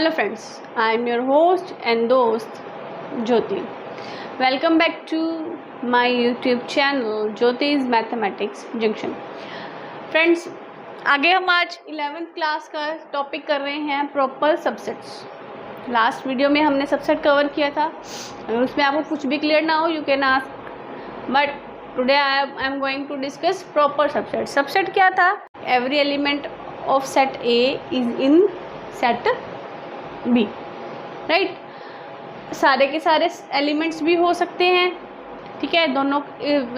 Hello friends, I am your host and dost Jyoti. Welcome back to my YouTube channel Jyoti's Mathematics Junction. Friends, आगे हम आज 11th class का topic कर रहे हैं proper subsets. Last video में हमने सबसेट कवर किया था. अगर उसमें आपको कुछ भी क्लियर ना हो you can ask, but today I am going to discuss proper subset. Subset क्या था? Every element of set A is in set B, right. सारे के सारे एलिमेंट्स भी हो सकते हैं, ठीक है. दोनों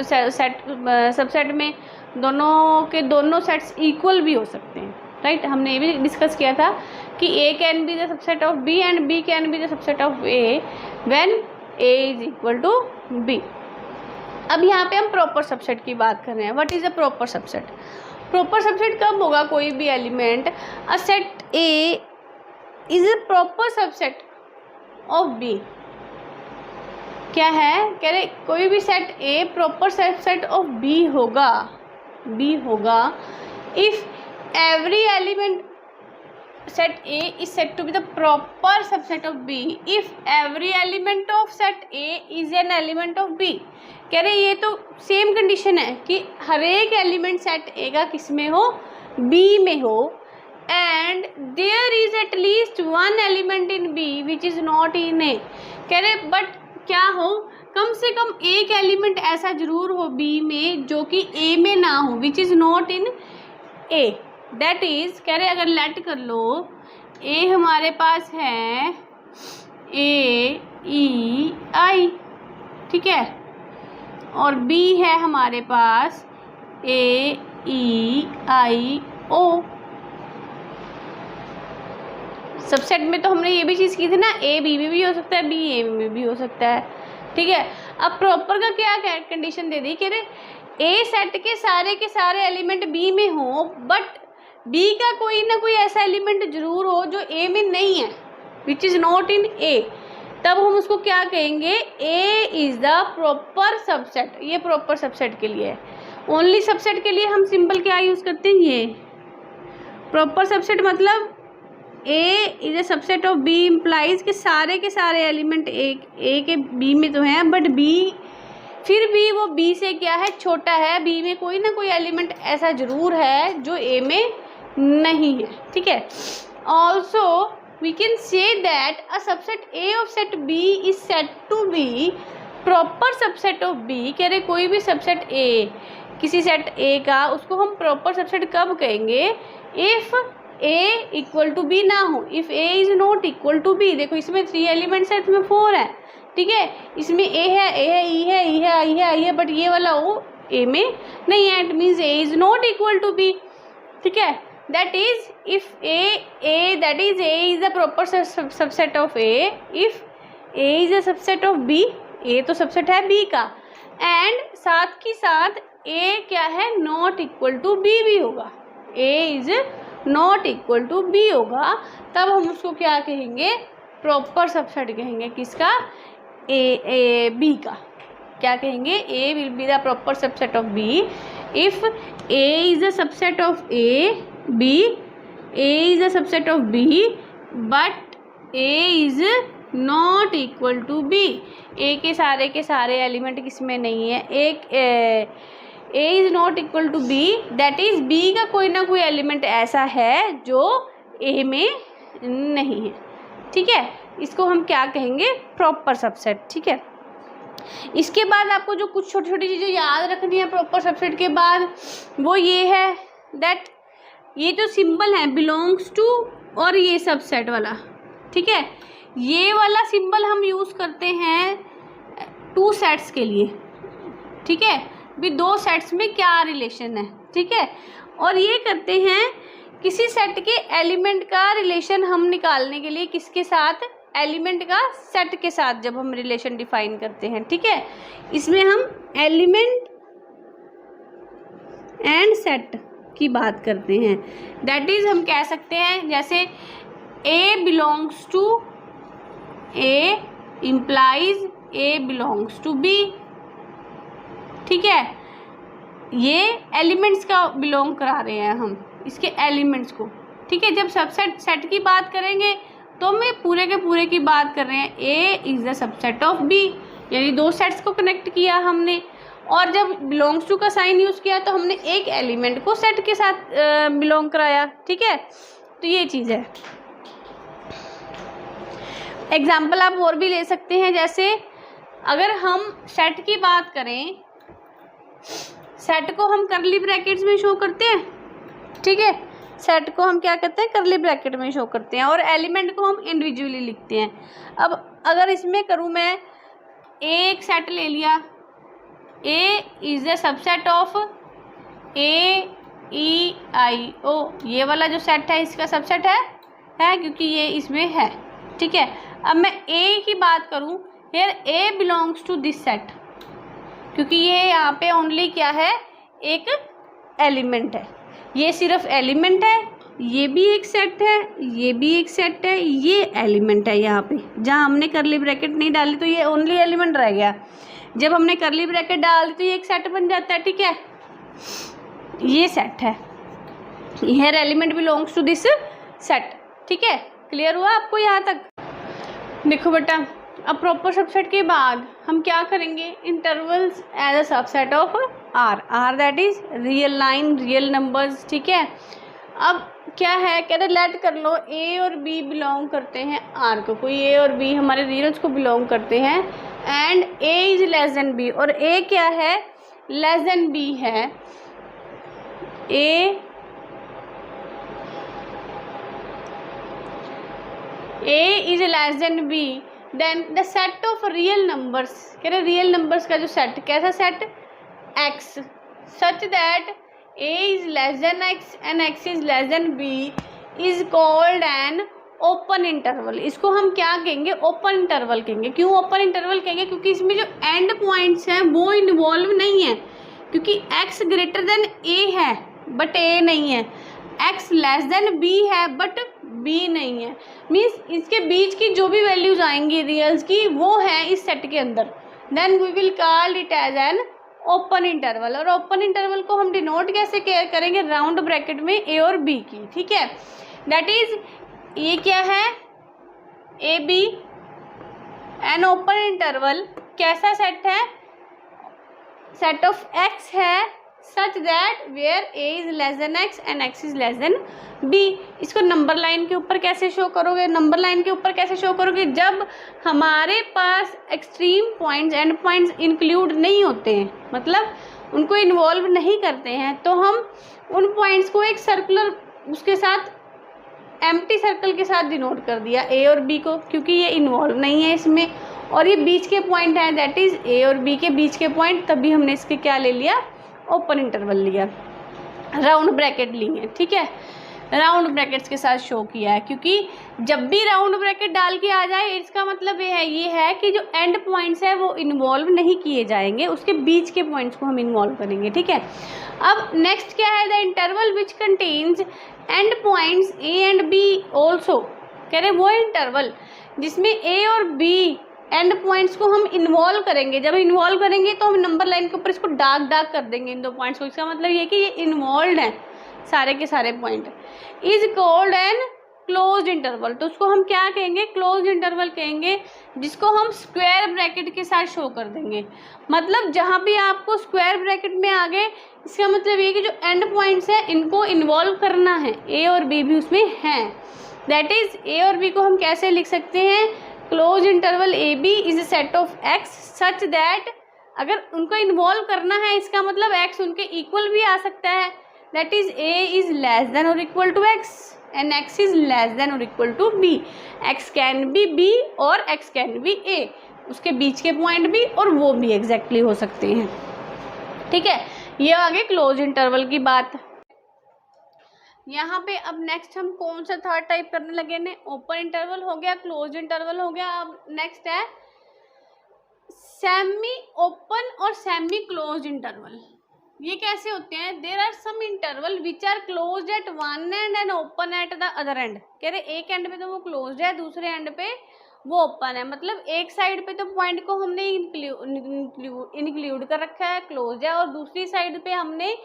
सेट सबसेट में दोनों के दोनों सेट्स इक्वल भी हो सकते हैं, राइट. हमने ये भी डिस्कस किया था कि A can be the subset of B and B can be the subset of A when A is equal to B. अब यहाँ पे हम प्रॉपर सबसेट की बात कर रहे हैं. What is a proper subset? Proper subset कब होगा कोई भी element? A set A is a proper subset of B. क्या है? कह रहे कोई भी set A proper subset of B होगा if every element set A is said to be the proper subset of B if every element of set A is an element of B. कह रहे ये तो same condition है कि हर एक element set A का किस में हो? B में हो. And there is at least one element in B which is not in A. कह रहे बट क्या हो, कम से कम एक एलिमेंट ऐसा जरूर हो B में जो कि A में ना हो, विच is not in A. That is कह रहे अगर लेट कर लो ए हमारे पास है ए ई आई, ठीक है, और बी है हमारे पास ए ई आई ओ. सबसेट में तो हमने ये भी चीज़ की थी ना, ए बी में भी हो सकता है, बी ए में भी हो सकता है, ठीक है. अब प्रॉपर का क्या कंडीशन दे दी? कह रहे ए सेट के सारे एलिमेंट बी में हो बट बी का कोई ना कोई ऐसा एलिमेंट जरूर हो जो ए में नहीं है, विच इज़ नॉट इन ए. तब हम उसको क्या कहेंगे? ए इज़ द प्रॉपर सबसेट. ये प्रॉपर सबसेट के लिए है. ओनली सबसेट के लिए हम सिंपल क्या यूज़ करते हैं? ये प्रॉपर सबसेट मतलब A is a subset of B implies कि सारे के सारे एलिमेंट ए के बी में तो हैं बट बी फिर भी वो बी से क्या है? छोटा है. बी में कोई ना कोई एलिमेंट ऐसा जरूर है जो ए में नहीं है, ठीक है. Also we can say that a subset A of set B is set to be proper subset of B. कह रहे कोई भी सबसेट ए, किसी सेट ए का, उसको हम प्रॉपर सबसेट कब कहेंगे? If A equal to B ना हो, if A is not equal to B. देखो इसमें 3 एलिमेंट्स है, इसमें 4 है, ठीक है. इसमें ए है, ई है, आई है, बट ये वाला ओ ए में नहीं है. It means A is not equal to B, ठीक है. That is if that is A is the proper subset of A. If A is a subset of B, A तो सबसेट है B का, एंड साथ की साथ A क्या है? नॉट इक्वल टू B भी होगा. A is not equal to B होगा. तब हम उसको क्या कहेंगे? प्रॉपर सबसेट कहेंगे. किसका? A B का. क्या कहेंगे? A will be the proper subset of B if A is a subset of A is a subset of B but A is not equal to B. A के सारे element किसमें नहीं है? A is not equal to B, that is B का कोई ना कोई element ऐसा है जो A में नहीं है, ठीक है. इसको हम क्या कहेंगे? प्रॉपर सबसेट, ठीक है. इसके बाद आपको जो कुछ छोटी छोटी चीज़ें याद रखनी है प्रॉपर सबसेट के बाद, वो ये है दैट ये जो सिंबल है बिलोंग्स टू और ये सबसेट वाला, ठीक है, ये वाला सिंबल हम यूज़ करते हैं 2 सेट्स के लिए, ठीक है. भी 2 सेट्स में क्या रिलेशन है, ठीक है. और ये करते हैं किसी सेट के एलिमेंट का रिलेशन हम निकालने के लिए किसके साथ? एलिमेंट का सेट के साथ जब हम रिलेशन डिफाइन करते हैं, ठीक है. इसमें हम एलिमेंट एंड सेट की बात करते हैं. दैट इज हम कह सकते हैं जैसे A belongs to A implies A belongs to B, ठीक है. ये एलिमेंट्स का बिलोंग करा रहे हैं हम, इसके एलिमेंट्स को, ठीक है. जब सबसेट सेट की बात करेंगे तो मैं पूरे के पूरे की बात कर रहे हैं, A is the subset of B, यानी दो सेट्स को कनेक्ट किया हमने, और जब बिलोंग्स टू का साइन यूज़ किया तो हमने एक एलिमेंट को सेट के साथ बिलोंग कराया। ठीक है, तो ये चीज़ है। एग्जाम्पल आप और भी ले सकते हैं, जैसे अगर हम सेट की बात करें, सेट को हम करली ब्रैकेट्स में शो करते हैं। ठीक है, सेट को हम क्या करते हैं, करली ब्रैकेट में शो करते हैं, और एलिमेंट को हम इंडिविजुअली लिखते हैं। अब अगर इसमें करूँ मैं, एक सेट ले लिया, A is the subset of A E I O, ये वाला जो सेट है इसका सबसेट है क्योंकि ये इसमें है। ठीक है, अब मैं ए की बात करूँ, here A belongs to this set, क्योंकि ये यहाँ पे ओनली क्या है, एक एलिमेंट है, ये सिर्फ एलिमेंट है, ये भी एक सेट है, ये भी एक सेट है, ये एलिमेंट है। यहाँ पे जहाँ हमने करली ब्रैकेट नहीं डाली तो ये ओनली एलिमेंट रह गया, जब हमने करली ब्रैकेट डाल दी तो ये एक सेट बन जाता है। ठीक है, ये सेट है, here element belongs to this set. ठीक है, क्लियर हुआ आपको यहाँ तक? देखो बेटा, अब प्रॉपर सबसेट के बाद हम क्या करेंगे, intervals as a subset of R that is real line, real numbers. ठीक है, अब क्या है, कह रहे लेट कर लो ए और बी बिलोंग करते हैं आर को, कोई ए और बी हमारे रियल्स को बिलोंग करते हैं, and A is less than B, और ए क्या है, लेस देन बी है। A is less than B, then the set of real numbers, कह रहे रियल नंबर्स का जो सेट, कैसा set, X, such that A is less than X and X is less than B is called an open interval. इसको हम क्या कहेंगे, open interval कहेंगे। क्यों ओपन इंटरवल कहेंगे, क्योंकि इसमें जो एंड पॉइंट्स हैं वो इन्वॉल्व नहीं है, क्योंकि एक्स ग्रेटर देन ए है बट ए नहीं है, एक्स लेस देन बी है बट बी नहीं है, मीन्स इसके बीच की जो भी वैल्यूज आएंगी रियल्स की वो है इस सेट के अंदर, then we will call it as an open interval. और ओपन इंटरवल को हम डिनोट कैसे करेंगे, राउंड ब्रैकेट में ए और बी की। ठीक है, दैट इज ये क्या है, A B, an open interval कैसा सेट है, सेट ऑफ एक्स है, such that where A is less than X and X is less than B. इसको नंबर लाइन के ऊपर कैसे शो करोगे, नंबर लाइन के ऊपर कैसे शो करोगे, जब हमारे पास extreme points and points include नहीं होते हैं, मतलब उनको इन्वॉल्व नहीं करते हैं, तो हम उन पॉइंट्स को एक सर्कुलर उसके साथ एम्प्टी सर्कल के साथ डिनोट कर दिया ए और बी को, क्योंकि ये इन्वॉल्व नहीं है इसमें, और ये बीच के पॉइंट हैं, दैट इज ए और बी के बीच के पॉइंट, तभी हमने इसके क्या ले लिया, ओपन इंटरवल लिया, राउंड ब्रैकेट लिए। ठीक है, राउंड ब्रैकेट्स के साथ शो किया है, क्योंकि जब भी राउंड ब्रैकेट डाल के आ जाए इसका मतलब ये है कि जो एंड पॉइंट्स है वो इन्वॉल्व नहीं किए जाएंगे, उसके बीच के पॉइंट्स को हम इन्वॉल्व करेंगे। ठीक है, अब नेक्स्ट क्या है, the interval which contains end points A and B also, कह रहे वो इंटरवल जिसमें ए और बी एंड पॉइंट्स को हम इन्वॉल्व करेंगे। जब इन्वॉल्व करेंगे तो हम नंबर लाइन के ऊपर इसको डार्क कर देंगे इन दो पॉइंट्स को, इसका मतलब ये कि ये इन्वॉल्व हैं सारे के सारे point, is called N closed interval. तो उसको हम क्या कहेंगे, क्लोज्ड इंटरवल कहेंगे, जिसको हम स्क्वायर ब्रैकेट के साथ शो कर देंगे। मतलब जहाँ भी आपको स्क्वायर ब्रैकेट में आ गए, इसका मतलब ये कि जो एंड पॉइंट्स हैं इनको इन्वॉल्व करना है, ए और बी भी उसमें हैं, दैट इज ए और बी को हम कैसे लिख सकते हैं, close interval A B is a set of X such that, अगर उनको इन्वॉल्व करना है इसका मतलब एक्स उनके इक्वल भी आ सकता है, that is A is less than और equal to X and X is less than और equal to B. X can be B और एक्स कैन बी ए, उसके बीच के पॉइंट भी और वो भी एग्जैक्टली हो सकते हैं। ठीक है, ये आगे क्लोज इंटरवल की बात। यहाँ पे अब नेक्स्ट हम कौन सा थर्ड टाइप करने लगे ने, ओपन इंटरवल हो गया, क्लोज इंटरवल हो गया, अब नेक्स्ट है सेमी ओपन और सेमी क्लोज इंटरवल। ये कैसे होते हैं, there are some interval which are close at one end and open at the other end. कह रहे एक एंड पे तो वो क्लोज है, दूसरे एंड पे वो ओपन है, मतलब एक साइड पे तो पॉइंट को हमने इंक्लूड कर रखा है, क्लोज है, और दूसरी साइड पे हमने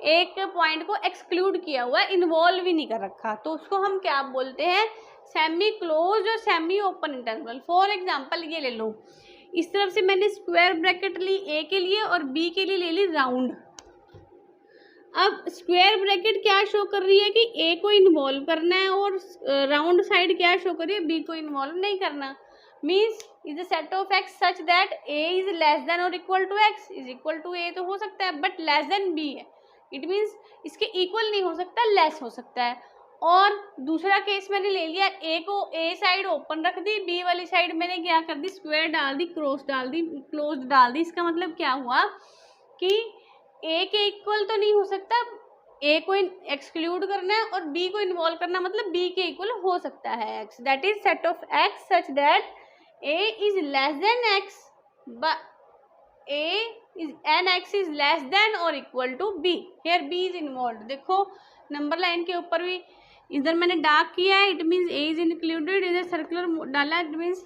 एक पॉइंट को एक्सक्लूड किया हुआ है, इन्वॉल्व ही नहीं कर रखा, तो उसको हम क्या बोलते हैं, सेमी क्लोज और semi open interval. For example ये ले लो, इस तरफ से मैंने स्क्वायर ब्रैकेट ली ए के लिए और बी के लिए ले ली राउंड। अब स्क्वायर ब्रैकेट क्या शो कर रही है कि ए को इन्वॉल्व करना है और राउंड साइड क्या शो कर रही है, बी को इन्वॉल्व नहीं करना। Means is the set of X such that A is less than और equal to X. Is equal to A तो हो सकता है बट लेस देन बी है, इट मीन्स इसके इक्वल नहीं हो सकता, लेस हो सकता है। और दूसरा केस मैंने ले लिया, ए को ए साइड ओपन रख दी, बी वाली साइड मैंने क्या कर दी, स्क्वायर डाल दी, क्रॉस डाल दी, क्लोज डाल दी। इसका मतलब क्या हुआ कि ए के इक्वल तो नहीं हो सकता, ए को एक्सक्लूड करना है और बी को इन्वॉल्व करना, मतलब बी के इक्वल हो सकता है X. That is set of X such that A is less than X but A is an X is less than और equal to B. Here B is involve. देखो number line के ऊपर भी इधर मैंने डार्क किया है, it means A is included. इधर सर्कुलर डाला, it means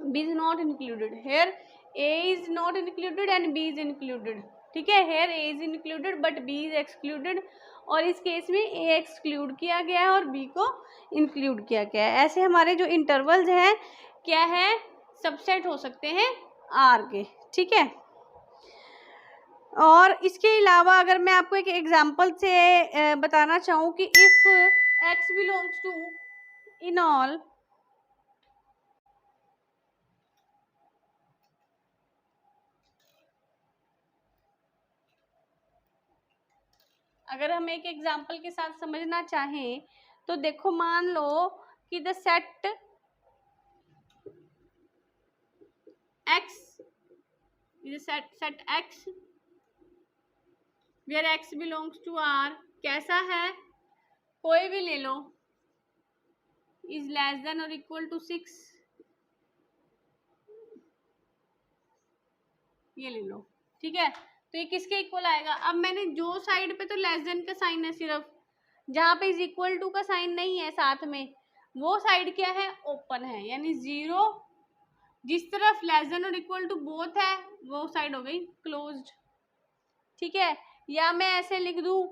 B is not included. Here A is not included and B is included. ठीक है, hair A is included but B is excluded, और इस केस में ए exclude किया गया है और बी को इंक्लूड किया गया है। ऐसे हमारे जो इंटरवल्स हैं क्या है, सबसेट हो सकते हैं आर के। ठीक है, और इसके अलावा अगर मैं आपको एक एग्जांपल से बताना चाहूँ कि if X belongs to in all अगर हम एक एग्जांपल के साथ समझना चाहें तो देखो, मान लो कि the set X is set X where X belongs to R कैसा है, कोई भी ले लो, इज लेस देन और इक्वल टू 6, ये ले लो। ठीक है, तो ये किसके इक्वल आएगा। अब मैंने जो साइड पे तो लेस देन का साइन है, सिर्फ जहाँ पे इज इक्वल टू का साइन नहीं है साथ में, वो साइड क्या है, ओपन है, यानी 0। जिस तरफ लेस देन और इक्वल टू बोथ है वो साइड हो गई क्लोज्ड। ठीक है, या मैं ऐसे लिख दूं,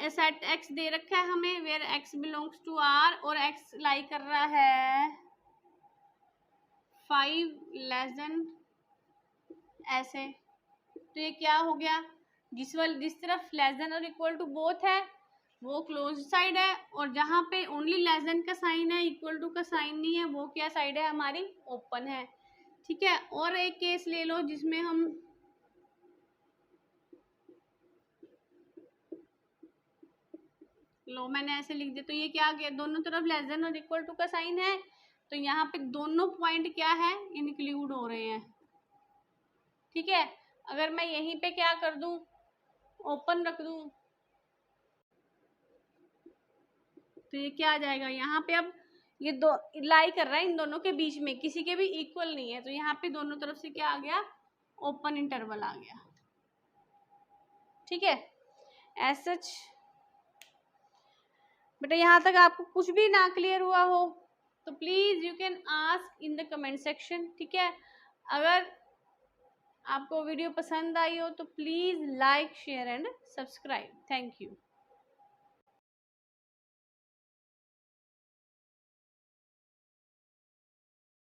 सेट एक्स दे रखा है हमें where X belongs to R और एक्स लाई कर रहा है 5 लेस देन, ऐसे। तो ये क्या हो गया, जिस तरफ लेस देन और इक्वल टू बोथ है वो क्लोज साइड है, और जहाँ पे ओनली लेस देन का साइन है, इक्वल टू का साइन नहीं है, वो क्या साइड है हमारी, ओपन है। ठीक है, और एक केस ले लो जिसमें हम लो, मैंने ऐसे लिख दिया, तो ये क्या गया, दोनों तरफ लेस देन और इक्वल टू का साइन है, तो यहाँ पे दोनों पॉइंट क्या है, इंक्लूड हो रहे हैं। ठीक है, अगर मैं यहीं पे क्या कर दूं, ओपन रख दूं, तो ये क्या आ जाएगा, यहाँ पे अब ये दो लाई कर रहा है इन दोनों के बीच में, किसी के भी इक्वल नहीं है, तो यहाँ पे दोनों तरफ से क्या आ गया, ओपन इंटरवल आ गया। ठीक है, एज सच बेटा यहाँ तक आपको कुछ भी ना क्लियर हुआ हो तो please you can ask in the comment section. ठीक है, अगर आपको वीडियो पसंद आई हो तो please like share and subscribe. Thank you.